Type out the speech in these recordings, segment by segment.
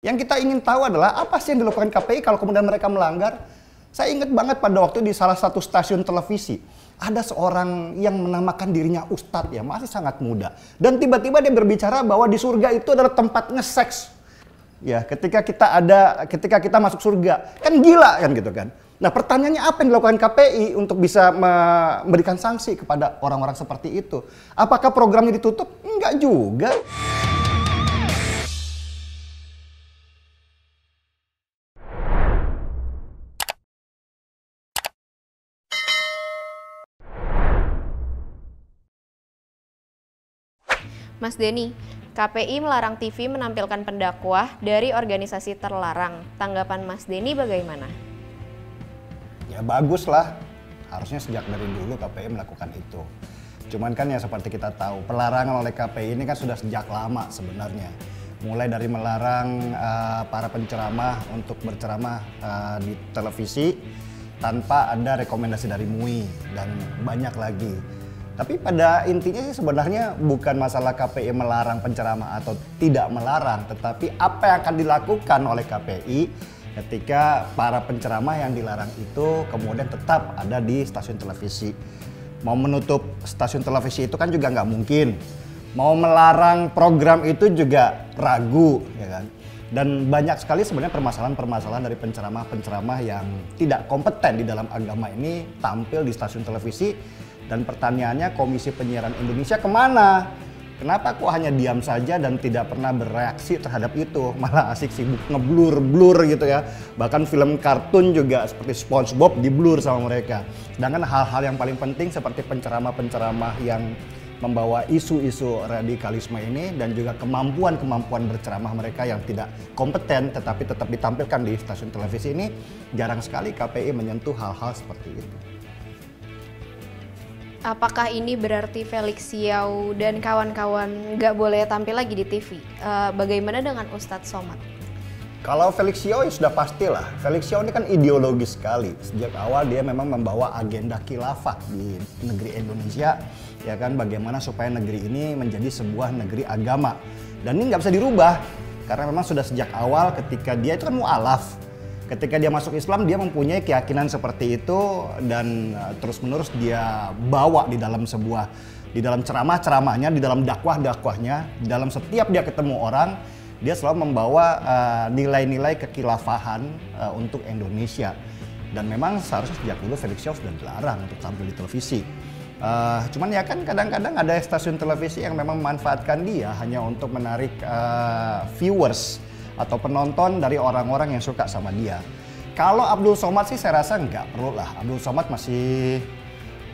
Yang kita ingin tahu adalah apa sih yang dilakukan KPI kalau kemudian mereka melanggar. Saya ingat banget pada waktu di salah satu stasiun televisi, ada seorang yang menamakan dirinya ustadz ya, masih sangat muda. Dan tiba-tiba dia berbicara bahwa di surga itu adalah tempat nge-seks. Ya, ketika kita masuk surga, kan gila kan gitu kan. Nah, pertanyaannya apa yang dilakukan KPI untuk bisa memberikan sanksi kepada orang-orang seperti itu? Apakah programnya ditutup? Enggak juga. Mas Denny, KPI melarang TV menampilkan pendakwah dari organisasi terlarang. Tanggapan Mas Denny bagaimana? Ya bagus lah, harusnya sejak dari dulu KPI melakukan itu. Cuman kan ya seperti kita tahu, pelarangan oleh KPI ini kan sudah sejak lama sebenarnya. Mulai dari melarang para penceramah untuk berceramah di televisi tanpa ada rekomendasi dari MUI dan banyak lagi. Tapi pada intinya sih sebenarnya bukan masalah KPI melarang penceramah atau tidak melarang, tetapi apa yang akan dilakukan oleh KPI ketika para penceramah yang dilarang itu kemudian tetap ada di stasiun televisi. Mau menutup stasiun televisi itu kan juga nggak mungkin. Mau melarang program itu juga ragu, ya kan? Dan banyak sekali sebenarnya permasalahan-permasalahan dari penceramah-penceramah yang tidak kompeten di dalam agama ini tampil di stasiun televisi. Dan pertanyaannya, Komisi Penyiaran Indonesia kemana? Kenapa kok hanya diam saja dan tidak pernah bereaksi terhadap itu? Malah asik sibuk ngeblur gitu ya. Bahkan film kartun juga seperti SpongeBob diblur sama mereka. Sedangkan hal-hal yang paling penting seperti penceramah-penceramah yang membawa isu-isu radikalisme ini dan juga kemampuan-kemampuan berceramah mereka yang tidak kompeten tetapi tetap ditampilkan di stasiun televisi ini, jarang sekali KPI menyentuh hal-hal seperti itu. Apakah ini berarti Felix Xiao dan kawan-kawan nggak boleh tampil lagi di TV? Bagaimana dengan Ustadz Somad? Kalau Felix Xiao ya sudah pastilah. Felix Xiao ini kan ideologis sekali. Sejak awal dia memang membawa agenda khilafah di negeri Indonesia. Ya kan, bagaimana supaya negeri ini menjadi sebuah negeri agama. Dan ini nggak bisa dirubah. Karena memang sudah sejak awal ketika dia itu kan mu'alaf. Ketika dia masuk Islam, dia mempunyai keyakinan seperti itu dan terus-menerus dia bawa di dalam ceramah-ceramahnya, di dalam dakwah-dakwahnya, di dalam setiap dia ketemu orang, dia selalu membawa nilai-nilai kekhilafahan untuk Indonesia. Dan memang seharusnya sejak dulu Felix Xiao sudah dilarang untuk tampil di televisi. Cuman ya kan kadang-kadang ada stasiun televisi yang memang memanfaatkan dia hanya untuk menarik viewers atau penonton dari orang-orang yang suka sama dia. Kalau Abdul Somad sih saya rasa nggak perlu lah. Abdul Somad masih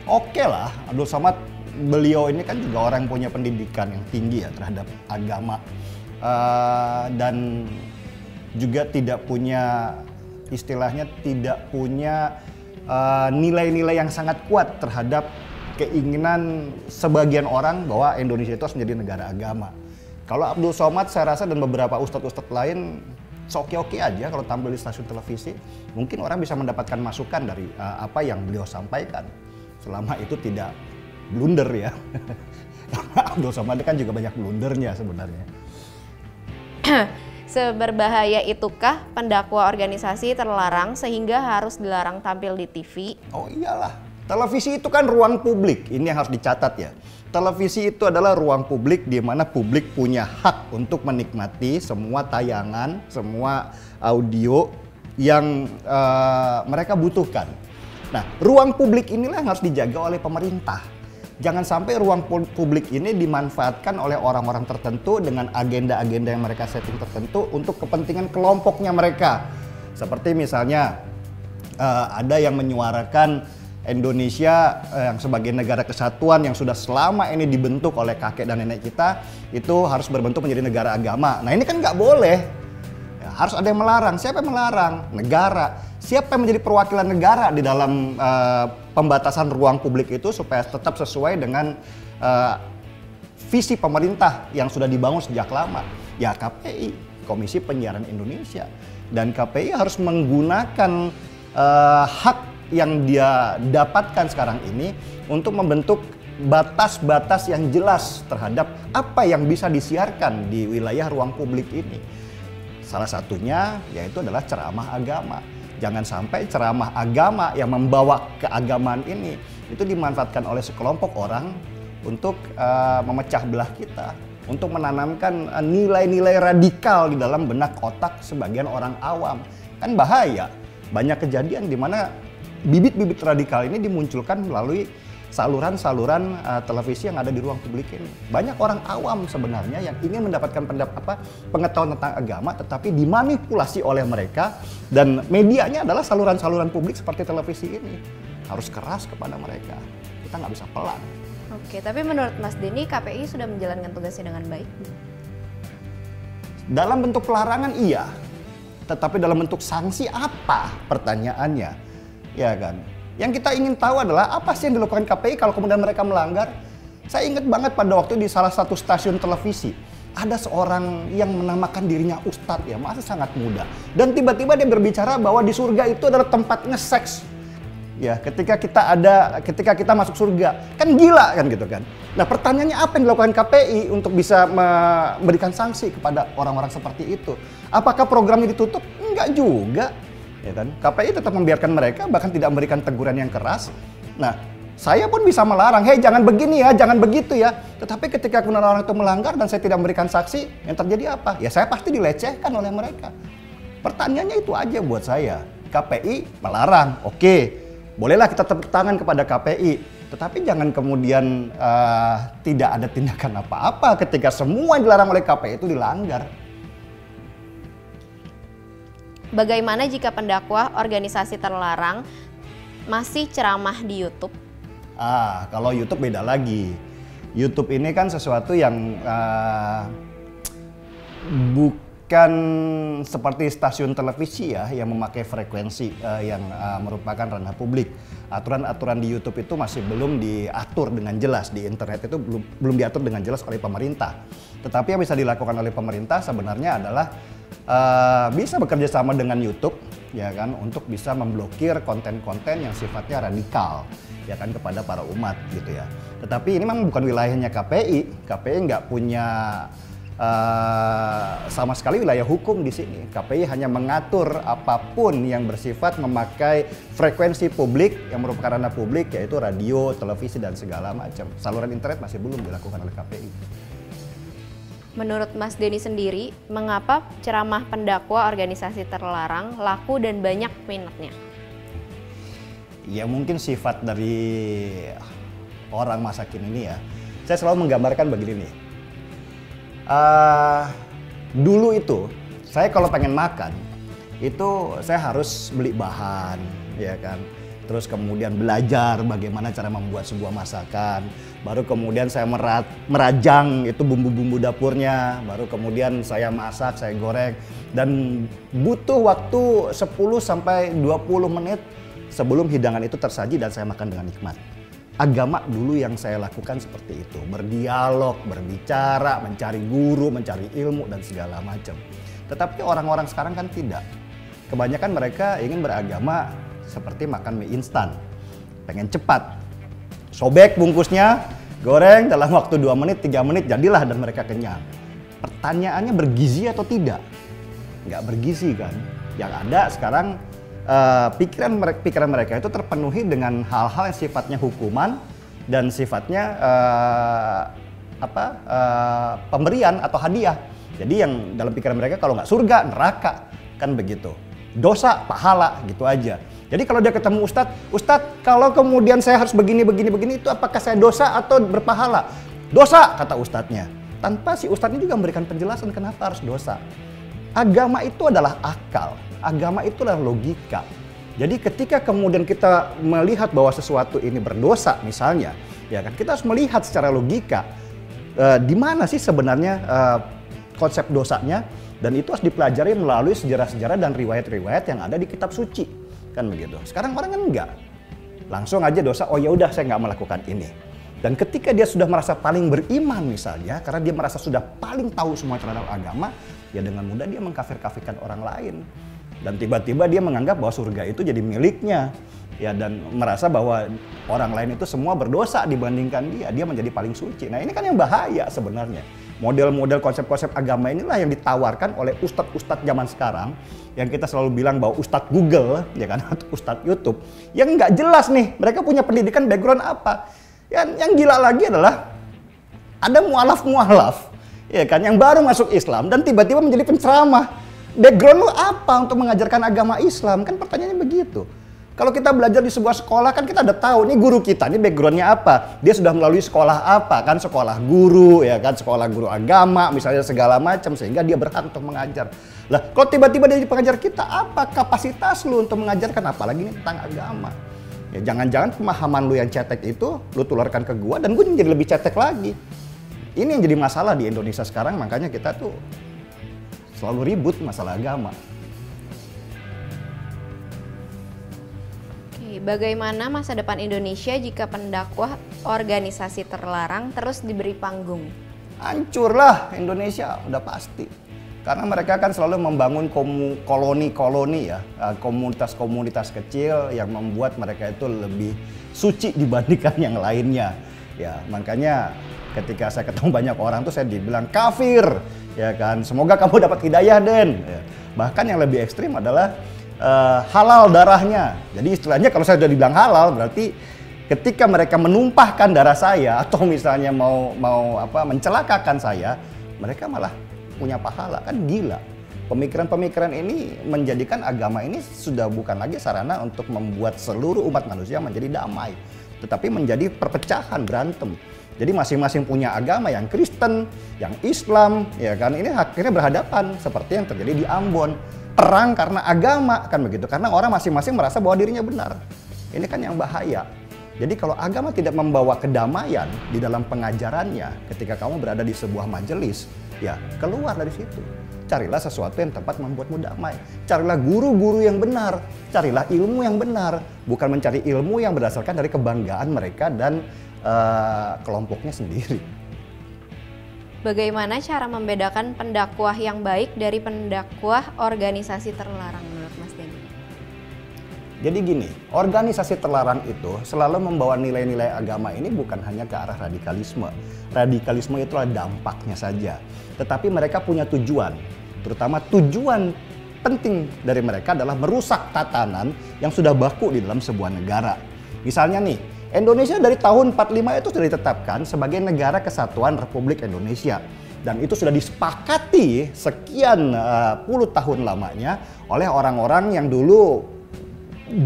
oke lah. Abdul Somad, beliau ini kan juga orang yang punya pendidikan yang tinggi ya terhadap agama. Dan juga tidak punya, istilahnya tidak punya nilai-nilai yang sangat kuat terhadap keinginan sebagian orang bahwa Indonesia itu harus menjadi negara agama. Kalau Abdul Somad saya rasa dan beberapa ustadz-ustadz lain oke-oke aja kalau tampil di stasiun televisi. Mungkin orang bisa mendapatkan masukan dari apa yang beliau sampaikan. Selama itu tidak blunder ya. Karena Abdul Somad kan juga banyak blundernya sebenarnya. Seberbahaya itukah pendakwa organisasi terlarang sehingga harus dilarang tampil di TV? Oh iyalah, televisi itu kan ruang publik. Ini yang harus dicatat ya. Televisi itu adalah ruang publik di mana publik punya hak untuk menikmati semua tayangan, semua audio yang mereka butuhkan. Nah, ruang publik inilah yang harus dijaga oleh pemerintah. Jangan sampai ruang publik ini dimanfaatkan oleh orang-orang tertentu dengan agenda-agenda yang mereka setting tertentu untuk kepentingan kelompoknya mereka. Seperti misalnya ada yang menyuarakan Indonesia yang sebagai negara kesatuan yang sudah selama ini dibentuk oleh kakek dan nenek kita itu harus berbentuk menjadi negara agama. Nah ini kan nggak boleh. Ya, harus ada yang melarang. Siapa yang melarang? Negara. Siapa yang menjadi perwakilan negara di dalam pembatasan ruang publik itu supaya tetap sesuai dengan visi pemerintah yang sudah dibangun sejak lama? Ya KPI, Komisi Penyiaran Indonesia. Dan KPI harus menggunakan hak yang dia dapatkan sekarang ini untuk membentuk batas-batas yang jelas terhadap apa yang bisa disiarkan di wilayah ruang publik ini. Salah satunya yaitu adalah ceramah agama. Jangan sampai ceramah agama yang membawa keagamaan ini itu dimanfaatkan oleh sekelompok orang untuk memecah belah kita, untuk menanamkan nilai-nilai radikal di dalam benak otak sebagian orang awam. Kan bahaya. Banyak kejadian di mana bibit-bibit radikal ini dimunculkan melalui saluran-saluran televisi yang ada di ruang publik ini. Banyak orang awam sebenarnya yang ingin mendapatkan pengetahuan tentang agama, tetapi dimanipulasi oleh mereka, dan medianya adalah saluran-saluran publik seperti televisi ini. Harus keras kepada mereka. Kita nggak bisa pelan. Oke, tapi menurut Mas Denny, KPI sudah menjalankan tugasnya dengan baik? Dalam bentuk pelarangan iya, tetapi dalam bentuk sanksi apa pertanyaannya, ya kan? Yang kita ingin tahu adalah apa sih yang dilakukan KPI kalau kemudian mereka melanggar. Saya ingat banget pada waktu di salah satu stasiun televisi, ada seorang yang menamakan dirinya ustadz, ya masih sangat muda, dan tiba-tiba dia berbicara bahwa di surga itu adalah tempat nge-seks. Ya, ketika kita masuk surga, kan gila kan gitu kan. Nah, pertanyaannya apa yang dilakukan KPI untuk bisa memberikan sanksi kepada orang-orang seperti itu? Apakah programnya ditutup? Enggak juga. Ya kan? KPI tetap membiarkan mereka, bahkan tidak memberikan teguran yang keras. Nah, saya pun bisa melarang, hei jangan begini ya, jangan begitu ya. Tetapi ketika kemudian orang itu melanggar dan saya tidak memberikan sanksi, yang terjadi apa? Ya saya pasti dilecehkan oleh mereka. Pertanyaannya itu aja buat saya. KPI melarang, oke. Bolehlah kita tepuk tangan kepada KPI, tetapi jangan kemudian tidak ada tindakan apa-apa ketika semua yang dilarang oleh KPI itu dilanggar. Bagaimana jika pendakwah organisasi terlarang masih ceramah di YouTube? Kalau YouTube beda lagi. YouTube ini kan sesuatu yang bukan seperti stasiun televisi ya, yang memakai frekuensi yang merupakan ranah publik. Aturan-aturan di YouTube itu masih belum diatur dengan jelas, di internet itu belum diatur dengan jelas oleh pemerintah. Tetapi yang bisa dilakukan oleh pemerintah sebenarnya adalah bisa bekerja sama dengan YouTube, ya kan, untuk bisa memblokir konten-konten yang sifatnya radikal, ya kan, kepada para umat gitu ya. Tetapi ini memang bukan wilayahnya KPI. KPI nggak punya sama sekali wilayah hukum di sini. KPI hanya mengatur apapun yang bersifat memakai frekuensi publik yang merupakan ranah publik, yaitu radio, televisi dan segala macam. Saluran internet masih belum dilakukan oleh KPI. Menurut Mas Denny sendiri, mengapa ceramah pendakwa organisasi terlarang laku dan banyak minatnya? Ya mungkin sifat dari orang masa kini ini ya. Saya selalu menggambarkan begini nih. Dulu itu saya kalau pengen makan itu saya harus beli bahan, ya kan. Terus kemudian belajar bagaimana cara membuat sebuah masakan. Baru kemudian saya merajang itu bumbu-bumbu dapurnya. Baru kemudian saya masak, saya goreng. Dan butuh waktu 10 sampai 20 menit sebelum hidangan itu tersaji dan saya makan dengan nikmat. Agama dulu yang saya lakukan seperti itu. Berdialog, berbicara, mencari guru, mencari ilmu dan segala macam. Tetapi orang-orang sekarang kan tidak. Kebanyakan mereka ingin beragama seperti makan mie instan, pengen cepat, sobek bungkusnya, goreng dalam waktu 2 menit, 3 menit jadilah dan mereka kenyang. Pertanyaannya bergizi atau tidak? Nggak bergizi kan. Yang ada sekarang pikiran mereka itu terpenuhi dengan hal-hal yang sifatnya hukuman dan sifatnya pemberian atau hadiah. Jadi yang dalam pikiran mereka kalau nggak surga, neraka, kan begitu. Dosa, pahala, gitu aja. Jadi kalau dia ketemu Ustadz, kalau kemudian saya harus begini, itu apakah saya dosa atau berpahala? Dosa, kata Ustadznya. Tanpa si Ustadznya juga memberikan penjelasan kenapa harus dosa. Agama itu adalah akal, agama itu adalah logika. Jadi ketika kemudian kita melihat bahwa sesuatu ini berdosa misalnya, ya kan, kita harus melihat secara logika di mana sih sebenarnya konsep dosanya, dan itu harus dipelajari melalui sejarah-sejarah dan riwayat-riwayat yang ada di kitab suci, kan begitu. Sekarang orang kan enggak, langsung aja dosa, oh ya udah saya nggak melakukan ini. Dan ketika dia sudah merasa paling beriman misalnya, karena dia merasa sudah paling tahu semua terhadap agama, ya dengan mudah dia mengkafir-kafirkan orang lain. Dan tiba-tiba dia menganggap bahwa surga itu jadi miliknya. Ya, dan merasa bahwa orang lain itu semua berdosa dibandingkan dia menjadi paling suci. Nah ini kan yang bahaya sebenarnya. Model-model konsep-konsep agama inilah yang ditawarkan oleh ustadz-ustadz zaman sekarang, yang kita selalu bilang bahwa ustadz Google, ya kan, atau ustadz YouTube, yang nggak jelas nih, mereka punya pendidikan background apa. Yang gila lagi adalah ada mualaf-mualaf, ya kan, yang baru masuk Islam dan tiba-tiba menjadi penceramah. Background lu apa untuk mengajarkan agama Islam? Kan pertanyaannya begitu. Kalau kita belajar di sebuah sekolah kan kita udah tahu nih guru kita ini backgroundnya apa. Dia sudah melalui sekolah apa kan, sekolah guru ya kan, sekolah guru agama misalnya segala macam, sehingga dia berhak untuk mengajar. Lah kalau tiba-tiba dia jadi pengajar kita, apa kapasitas lu untuk mengajarkan, apalagi ini tentang agama. Ya jangan-jangan pemahaman lu yang cetek itu lu tularkan ke gua dan gua jadi lebih cetek lagi. Ini yang jadi masalah di Indonesia sekarang, makanya kita tuh selalu ribut masalah agama. Bagaimana masa depan Indonesia jika pendakwah organisasi terlarang terus diberi panggung? Hancurlah Indonesia, udah pasti. Karena mereka kan selalu membangun koloni-koloni ya, komunitas-komunitas kecil yang membuat mereka itu lebih suci dibandingkan yang lainnya. Ya, makanya ketika saya ketemu banyak orang tuh saya dibilang kafir, ya kan. Semoga kamu dapat hidayah, Den. Ya. Bahkan yang lebih ekstrim adalah halal darahnya. Jadi istilahnya kalau saya sudah dibilang halal berarti ketika mereka menumpahkan darah saya atau misalnya mau mencelakakan saya, mereka malah punya pahala. Kan gila. Pemikiran-pemikiran ini menjadikan agama ini sudah bukan lagi sarana untuk membuat seluruh umat manusia menjadi damai, tetapi menjadi perpecahan, berantem. Jadi masing-masing punya agama, yang Kristen, yang Islam, ya kan, ini akhirnya berhadapan seperti yang terjadi di Ambon. Perang karena agama, kan begitu. Karena orang masing-masing merasa bahwa dirinya benar. Ini kan yang bahaya. Jadi kalau agama tidak membawa kedamaian di dalam pengajarannya, ketika kamu berada di sebuah majelis, ya keluar dari situ. Carilah sesuatu yang tempat membuatmu damai. Carilah guru-guru yang benar. Carilah ilmu yang benar. Bukan mencari ilmu yang berdasarkan dari kebanggaan mereka dan kelompoknya sendiri. Bagaimana cara membedakan pendakwah yang baik dari pendakwah organisasi terlarang menurut Mas Denny? Jadi gini, organisasi terlarang itu selalu membawa nilai-nilai agama ini bukan hanya ke arah radikalisme. Radikalisme itu adalah dampaknya saja. Tetapi mereka punya tujuan. Terutama tujuan penting dari mereka adalah merusak tatanan yang sudah baku di dalam sebuah negara. Misalnya nih, Indonesia dari tahun 45 itu sudah ditetapkan sebagai negara kesatuan Republik Indonesia. Dan itu sudah disepakati sekian puluh tahun lamanya oleh orang-orang yang dulu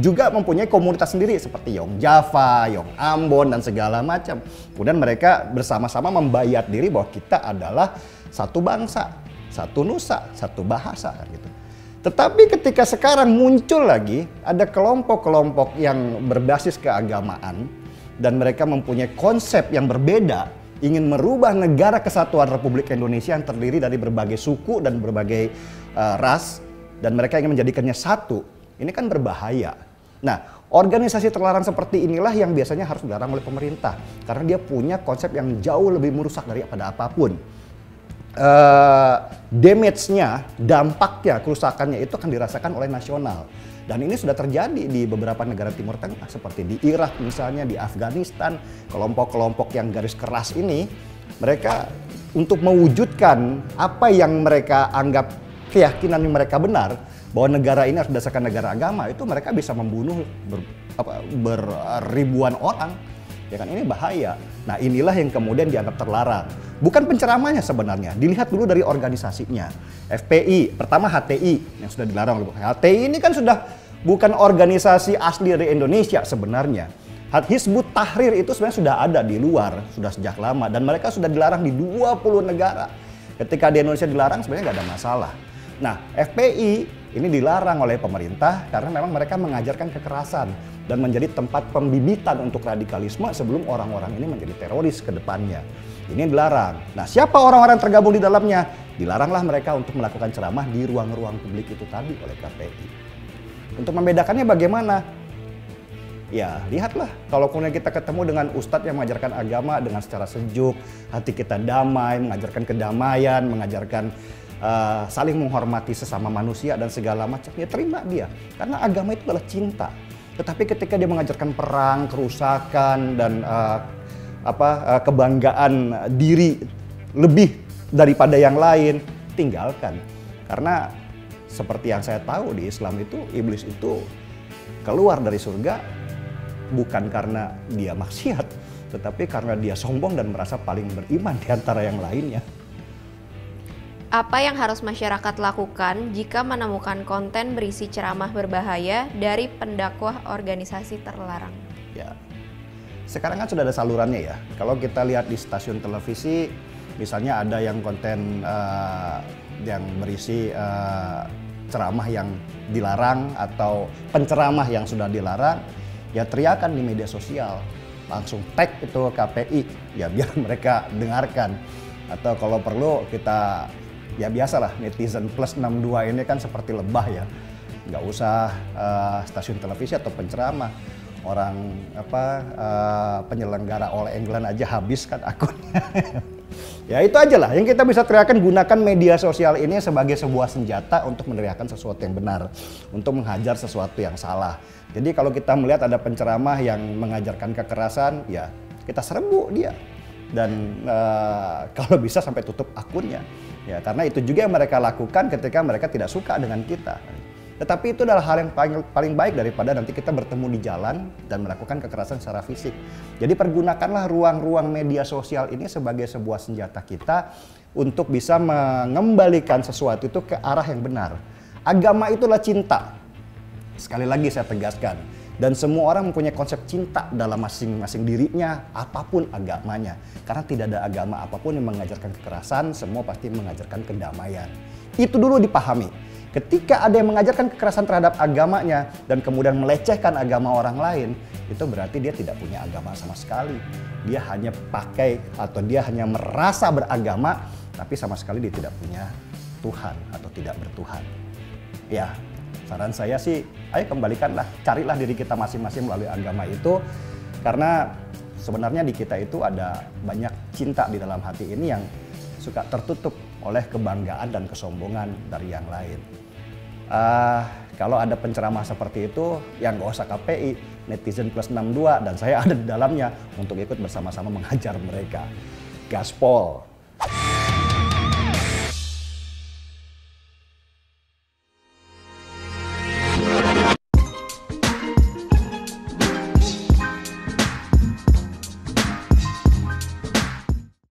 juga mempunyai komunitas sendiri seperti Yong Java, Yong Ambon, dan segala macam. Kemudian mereka bersama-sama membayat diri bahwa kita adalah satu bangsa, satu nusa, satu bahasa kan gitu. Tetapi ketika sekarang muncul lagi ada kelompok-kelompok yang berbasis keagamaan dan mereka mempunyai konsep yang berbeda, ingin merubah negara kesatuan Republik Indonesia yang terdiri dari berbagai suku dan berbagai ras, dan mereka ingin menjadikannya satu. Ini kan berbahaya. Nah, organisasi terlarang seperti inilah yang biasanya harus dilarang oleh pemerintah karena dia punya konsep yang jauh lebih merusak daripada apapun. Damage-nya, dampaknya, kerusakannya itu akan dirasakan oleh nasional. Dan ini sudah terjadi di beberapa negara Timur Tengah seperti di Irak misalnya, di Afghanistan. Kelompok-kelompok yang garis keras ini, mereka untuk mewujudkan apa yang mereka anggap keyakinan yang mereka benar, bahwa negara ini harus berdasarkan negara agama, itu mereka bisa membunuh beribuan orang. Ya kan, ini bahaya. Nah, inilah yang kemudian dianggap terlarang. Bukan penceramahnya sebenarnya, dilihat dulu dari organisasinya. FPI, pertama HTI yang sudah dilarang. HTI ini kan sudah bukan organisasi asli dari Indonesia sebenarnya. Hizbut Tahrir itu sebenarnya sudah ada di luar, sudah sejak lama. Dan mereka sudah dilarang di 20 negara. Ketika di Indonesia dilarang sebenarnya nggak ada masalah. Nah, FPI ini dilarang oleh pemerintah karena memang mereka mengajarkan kekerasan dan menjadi tempat pembibitan untuk radikalisme sebelum orang-orang ini menjadi teroris ke depannya. Ini dilarang. Nah, siapa orang-orang yang tergabung di dalamnya? Dilaranglah mereka untuk melakukan ceramah di ruang-ruang publik itu tadi oleh KPI. Untuk membedakannya bagaimana? Ya, lihatlah kalau kemudian kita ketemu dengan ustadz yang mengajarkan agama dengan secara sejuk, hati kita damai, mengajarkan kedamaian, mengajarkan saling menghormati sesama manusia dan segala macam, ya terima dia. Karena agama itu adalah cinta. Tetapi ketika dia mengajarkan perang, kerusakan, dan kebanggaan diri lebih daripada yang lain, tinggalkan. Karena seperti yang saya tahu di Islam itu, iblis itu keluar dari surga bukan karena dia maksiat, tetapi karena dia sombong dan merasa paling beriman di antara yang lainnya. Apa yang harus masyarakat lakukan jika menemukan konten berisi ceramah berbahaya dari pendakwah organisasi terlarang? Ya, sekarang kan sudah ada salurannya ya. Kalau kita lihat di stasiun televisi, misalnya ada yang konten yang berisi ceramah yang dilarang atau penceramah yang sudah dilarang, ya teriakan di media sosial, langsung tag itu KPI, ya biar mereka dengarkan. Atau kalau perlu kita, ya biasalah netizen plus 62 ini kan seperti lebah ya, nggak usah stasiun televisi atau penceramah, orang penyelenggara All England aja habis kan akunnya. Ya itu aja lah yang kita bisa teriakan, gunakan media sosial ini sebagai sebuah senjata untuk meneriakan sesuatu yang benar, untuk menghajar sesuatu yang salah. Jadi kalau kita melihat ada penceramah yang mengajarkan kekerasan, ya kita serbu dia. Dan kalau bisa sampai tutup akunnya. Ya, karena itu juga yang mereka lakukan ketika mereka tidak suka dengan kita. Tetapi itu adalah hal yang paling baik daripada nanti kita bertemu di jalan dan melakukan kekerasan secara fisik. Jadi pergunakanlah ruang-ruang media sosial ini sebagai sebuah senjata kita untuk bisa mengembalikan sesuatu itu ke arah yang benar. Agama itulah cinta. Sekali lagi saya tegaskan. Dan semua orang mempunyai konsep cinta dalam masing-masing dirinya, apapun agamanya. Karena tidak ada agama apapun yang mengajarkan kekerasan, semua pasti mengajarkan kedamaian. Itu dulu dipahami. Ketika ada yang mengajarkan kekerasan terhadap agamanya dan kemudian melecehkan agama orang lain, itu berarti dia tidak punya agama sama sekali. Dia hanya pakai atau dia hanya merasa beragama, tapi sama sekali dia tidak punya Tuhan atau tidak bertuhan. Ya, saran saya sih, ayo kembalikanlah, carilah diri kita masing-masing melalui agama itu. Karena sebenarnya di kita itu ada banyak cinta di dalam hati ini yang suka tertutup oleh kebanggaan dan kesombongan dari yang lain. Kalau ada penceramah seperti itu, yang nggak usah KPI, netizen plus 62, dan saya ada di dalamnya untuk ikut bersama-sama menghajar mereka. Gaspol!